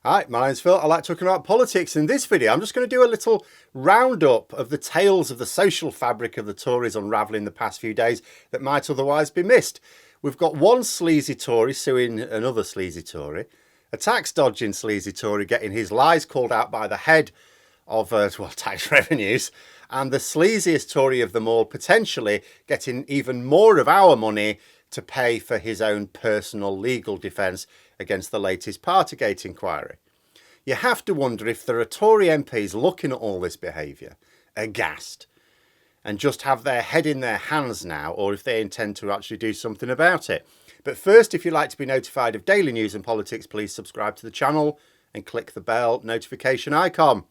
Hi, my name's Phil. I like talking about politics. In this video, I'm just going to do a little roundup of the tales of the social fabric of the Tories unravelling the past few days that might otherwise be missed. We've got one sleazy Tory suing another sleazy Tory, a tax-dodging sleazy Tory getting his lies called out by the head of tax revenues, and the sleaziest Tory of them all potentially getting even more of our money to pay for his own personal legal defence against the latest Partygate inquiry. You have to wonder if there are Tory MPs looking at all this behaviour, aghast, and just have their head in their hands now, or if they intend to actually do something about it. But first, if you'd like to be notified of daily news and politics, please subscribe to the channel and click the bell notification icon.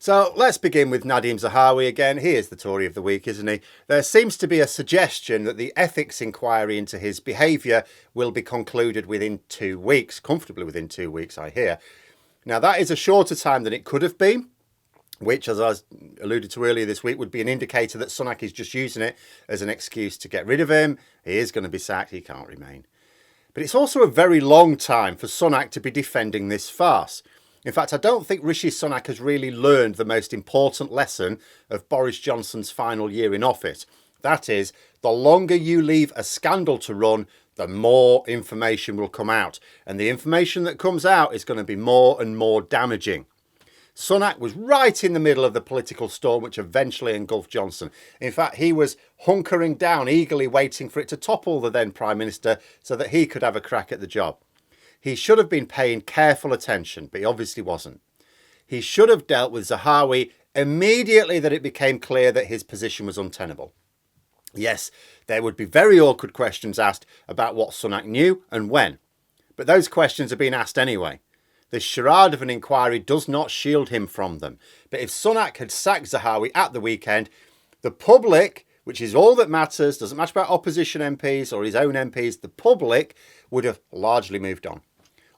So let's begin with Nadhim Zahawi again. He is the Tory of the week, isn't he? There seems to be a suggestion that the ethics inquiry into his behaviour will be concluded within 2 weeks, comfortably within 2 weeks, I hear. Now, that is a shorter time than it could have been, which, as I alluded to earlier this week, would be an indicator that Hanock is just using it as an excuse to get rid of him. He is going to be sacked. He can't remain. But it's also a very long time for Hanock to be defending this farce. In fact, I don't think Rishi Sunak has really learned the most important lesson of Boris Johnson's final year in office. That is, the longer you leave a scandal to run, the more information will come out. And the information that comes out is going to be more and more damaging. Sunak was right in the middle of the political storm which eventually engulfed Johnson. In fact, he was hunkering down, eagerly waiting for it to topple the then Prime Minister so that he could have a crack at the job. He should have been paying careful attention, but he obviously wasn't. He should have dealt with Zahawi immediately that it became clear that his position was untenable. Yes, there would be very awkward questions asked about what Sunak knew and when. But those questions are being asked anyway. This charade of an inquiry does not shield him from them. But if Sunak had sacked Zahawi at the weekend, the public, which is all that matters, doesn't matter about opposition MPs or his own MPs, the public would have largely moved on.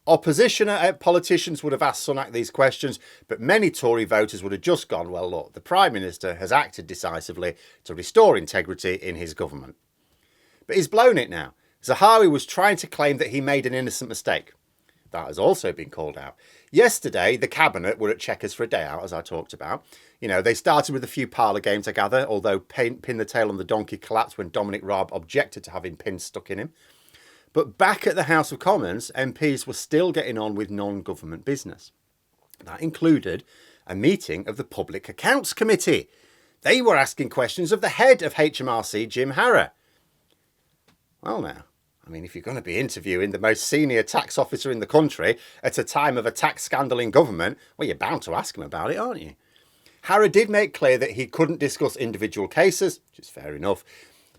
Opposition politicians would have asked Sunak these questions, but many Tory voters would have just gone, well, look, the Prime Minister has acted decisively to restore integrity in his government. But he's blown it now. Zahawi was trying to claim that he made an innocent mistake. That has also been called out. Yesterday, the Cabinet were at Chequers for a day out, as I talked about. You know, they started with a few parlour games, I gather, although Pin the Tail on the Donkey collapsed when Dominic Raab objected to having pins stuck in him. But back at the House of Commons, MPs were still getting on with non-government business. That included a meeting of the Public Accounts Committee. They were asking questions of the head of HMRC, Jim Harrer. Well now, I mean, if you're going to be interviewing the most senior tax officer in the country at a time of a tax scandal in government, well, you're bound to ask him about it, aren't you? Harrer did make clear that he couldn't discuss individual cases, which is fair enough,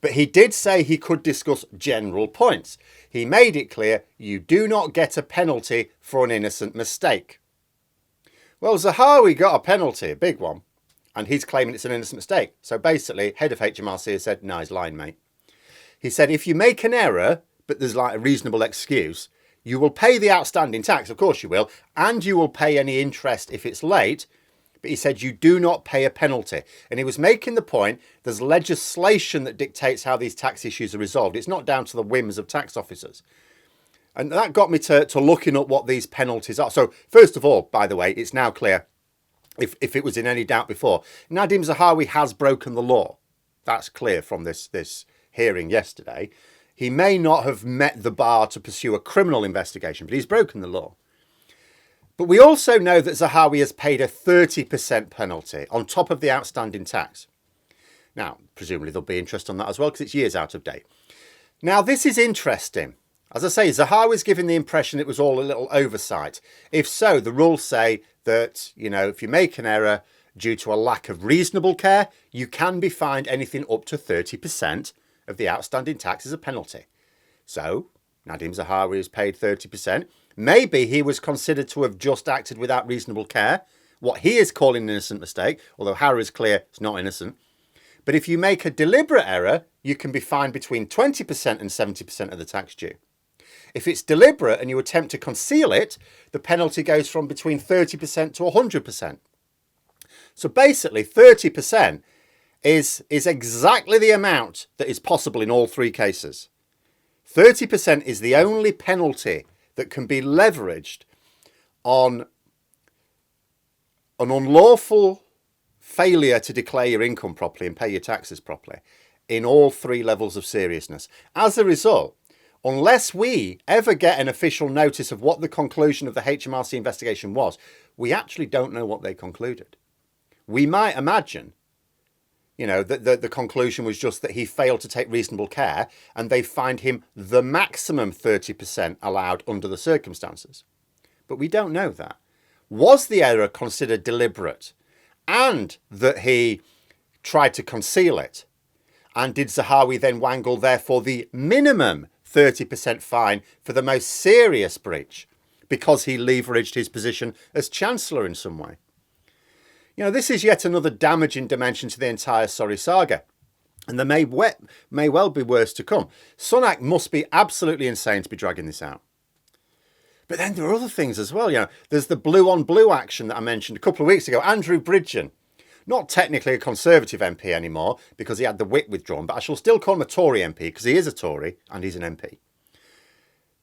but he did say he could discuss general points. He made it clear you do not get a penalty for an innocent mistake. Well, Zahawi got a penalty, a big one, and he's claiming it's an innocent mistake. So basically, head of HMRC has said, no, he's lying, mate. He said, if you make an error, but there's like a reasonable excuse, you will pay the outstanding tax, of course you will, and you will pay any interest if it's late. But he said you do not pay a penalty. And he was making the point there's legislation that dictates how these tax issues are resolved. It's not down to the whims of tax officers. And that got me to looking up what these penalties are. So first of all, by the way, it's now clear, if it was in any doubt before, Nadhim Zahawi has broken the law. That's clear from this hearing yesterday. He may not have met the bar to pursue a criminal investigation, but he's broken the law. But we also know that Zahawi has paid a 30% penalty on top of the outstanding tax. Now, presumably there'll be interest on that as well because it's years out of date. Now, this is interesting. As I say, Zahawi's giving the impression it was all a little oversight. If so, the rules say that, you know, if you make an error due to a lack of reasonable care, you can be fined anything up to 30% of the outstanding tax as a penalty. So, Nadhim Zahawi has paid 30%. Maybe he was considered to have just acted without reasonable care, what he is calling an innocent mistake, although Harrer is clear it's not innocent. But if you make a deliberate error, you can be fined between 20% and 70% of the tax due. If it's deliberate and you attempt to conceal it, the penalty goes from between 30% to 100%. So basically 30% is exactly the amount that is possible in all three cases. 30% is the only penalty that can be leveraged on an unlawful failure to declare your income properly and pay your taxes properly in all 3 levels of seriousness. As a result, unless we ever get an official notice of what the conclusion of the HMRC investigation was, we actually don't know what they concluded. We might imagine, that the conclusion was just that he failed to take reasonable care and they fined him the maximum 30% allowed under the circumstances. But we don't know that. Was the error considered deliberate and that he tried to conceal it? And did Zahawi then wangle, therefore, the minimum 30% fine for the most serious breach because he leveraged his position as Chancellor in some way? This is yet another damaging dimension to the entire sorry saga. And there may well be worse to come. Hanock must be absolutely insane to be dragging this out. But then there are other things as well. There's the blue on blue action that I mentioned a couple of weeks ago. Andrew Bridgen, not technically a Conservative MP anymore because he had the whip withdrawn, but I shall still call him a Tory MP because he is a Tory and he's an MP.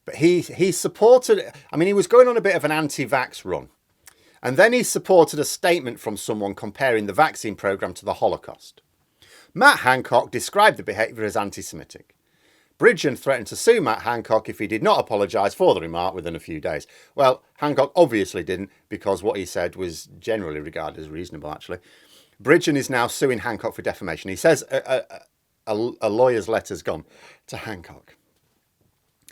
But he supported, he was going on a bit of an anti-vax run. And then he supported a statement from someone comparing the vaccine programme to the Holocaust. Matt Hancock described the behaviour as anti-Semitic. Bridgen threatened to sue Matt Hancock if he did not apologise for the remark within a few days. Well, Hancock obviously didn't, because what he said was generally regarded as reasonable, actually. Bridgen is now suing Hancock for defamation. He says a lawyer's letter's gone to Hancock.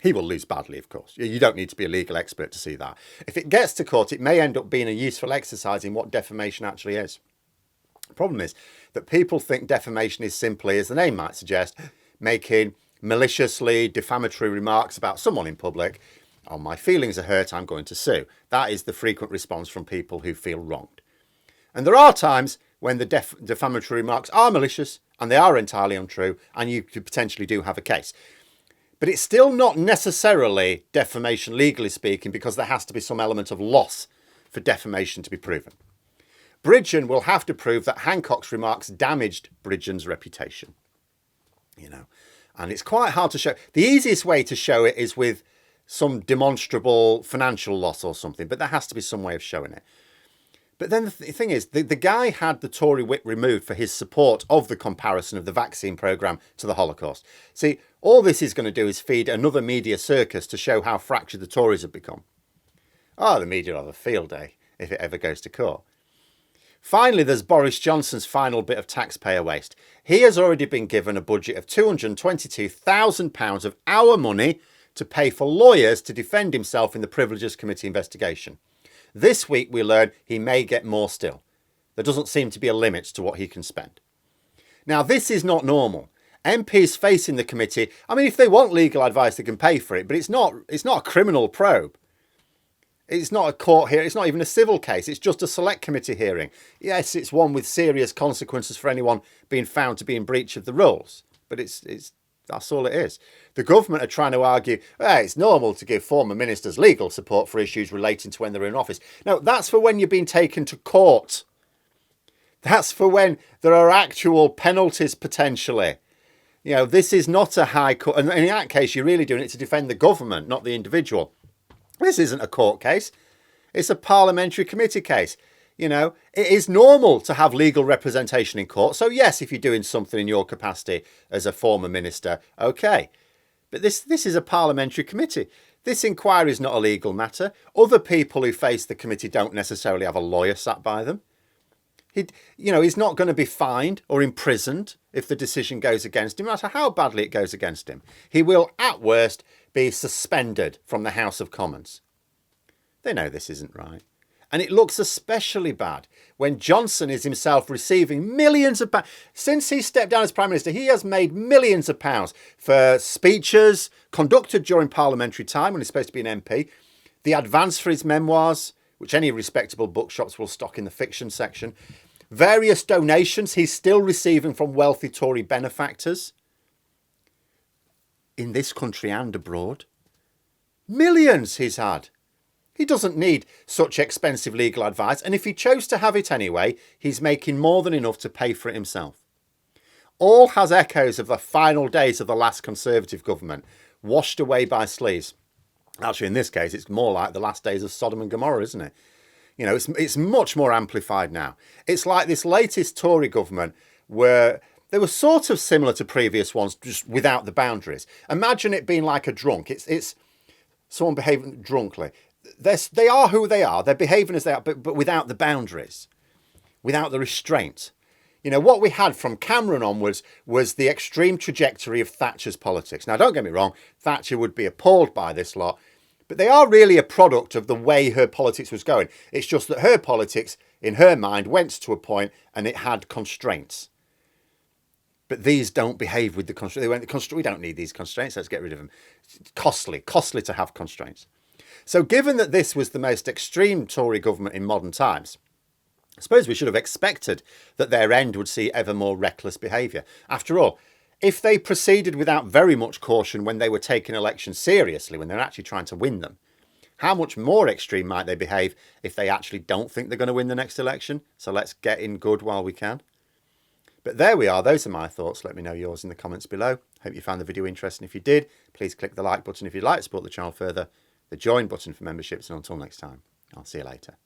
He will lose badly, of course. You don't need to be a legal expert to see that. If it gets to court, it may end up being a useful exercise in what defamation actually is. The problem is that people think defamation is simply, as the name might suggest, making maliciously defamatory remarks about someone in public. Oh, my feelings are hurt, I'm going to sue. That is the frequent response from people who feel wronged. And there are times when the defamatory remarks are malicious and they are entirely untrue, and you could potentially do have a case. But it's still not necessarily defamation, legally speaking, because there has to be some element of loss for defamation to be proven. Bridgen will have to prove that Hancock's remarks damaged Bridgen's reputation. And it's quite hard to show. The easiest way to show it is with some demonstrable financial loss or something, but there has to be some way of showing it. But then the thing is, the guy had the Tory whip removed for his support of the comparison of the vaccine programme to the Holocaust. See, all this is going to do is feed another media circus to show how fractured the Tories have become. The media will have a field day if it ever goes to court. Finally, there's Boris Johnson's final bit of taxpayer waste. He has already been given a budget of £222,000 of our money to pay for lawyers to defend himself in the Privileges Committee investigation. This week we learn he may get more still. There doesn't seem to be a limit to what he can spend. Now, this is not normal. MPs facing the committee, if they want legal advice, they can pay for it, but it's not a criminal probe. It's not a court hearing. It's not even a civil case. It's just a select committee hearing. Yes, it's one with serious consequences for anyone being found to be in breach of the rules, but that's all it is. The government are trying to argue, it's normal to give former ministers legal support for issues relating to when they're in office. No, that's for when you're being taken to court. That's for when there are actual penalties potentially. This is not a high court. And in that case, you're really doing it to defend the government, not the individual. This isn't a court case. It's a parliamentary committee case. It is normal to have legal representation in court. So yes, if you're doing something in your capacity as a former minister, okay. But this is a parliamentary committee. This inquiry is not a legal matter. Other people who face the committee don't necessarily have a lawyer sat by them. He's not going to be fined or imprisoned if the decision goes against him, no matter how badly it goes against him. He will, at worst, be suspended from the House of Commons. They know this isn't right. And it looks especially bad when Johnson is himself receiving millions of pounds. Since he stepped down as Prime Minister, he has made millions of pounds for speeches conducted during parliamentary time when he's supposed to be an MP, the advance for his memoirs, which any respectable bookshops will stock in the fiction section, various donations he's still receiving from wealthy Tory benefactors in this country and abroad. Millions he's had. He doesn't need such expensive legal advice, and if he chose to have it anyway, he's making more than enough to pay for it himself. All has echoes of the final days of the last Conservative government, washed away by sleaze. Actually, in this case, it's more like the last days of Sodom and Gomorrah, isn't it? You know, it's much more amplified now. It's like this latest Tory government where they were sort of similar to previous ones, just without the boundaries. Imagine it being like a drunk. It's someone behaving drunkly. They are who they are. They're behaving as they are, but without the boundaries, without the restraint. You know, what we had from Cameron onwards was the extreme trajectory of Thatcher's politics. Now, don't get me wrong, Thatcher would be appalled by this lot, but they are really a product of the way her politics was going. It's just that her politics, in her mind, went to a point and it had constraints. But these don't behave with the constraints. They went, we don't need these constraints, let's get rid of them. It's costly to have constraints. So given that this was the most extreme Tory government in modern times, I suppose we should have expected that their end would see ever more reckless behaviour. After all, if they proceeded without very much caution when they were taking elections seriously, when they're actually trying to win them, how much more extreme might they behave if they actually don't think they're going to win the next election? So let's get in good while we can. But there we are. Those are my thoughts. Let me know yours in the comments below. Hope you found the video interesting. If you did, please click the like button if you'd like to support the channel further, the join button for memberships, and until next time, I'll see you later.